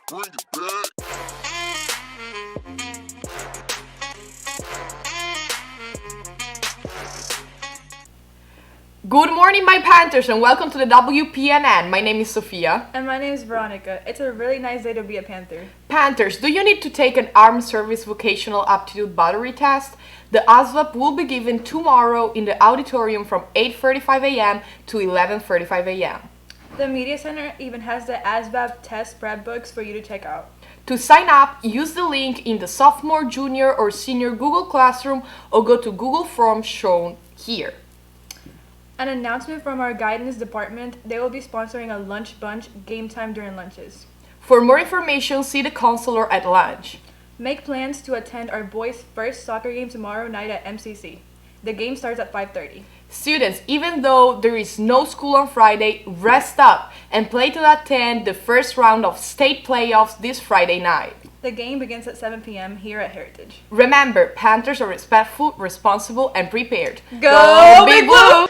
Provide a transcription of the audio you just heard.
Bring it back. Good morning, my Panthers, and welcome to the WPNN. My name is Sophia. And my name is Veronica. It's a really nice day to be a Panther. Panthers, do you need to take an armed service vocational aptitude battery test? The ASVAB will be given tomorrow in the auditorium from 8:35 a.m. to 11:35 a.m. The Media Center even has the ASVAB test prep books for you to check out. To sign up, use the link in the sophomore, junior, or senior Google Classroom or go to Google Forms shown here. An announcement from our guidance department, they will be sponsoring a lunch bunch game time during lunches. For more information, see the counselor at lunch. Make plans to attend our boys' first soccer game tomorrow night at MCC. The game starts at 5:30. Students, even though there is no school on Friday, rest up and play to attend the first round of state playoffs this Friday night. The game begins at 7 p.m. here at Heritage. Remember, Panthers are respectful, responsible, and prepared. Go Big Blue!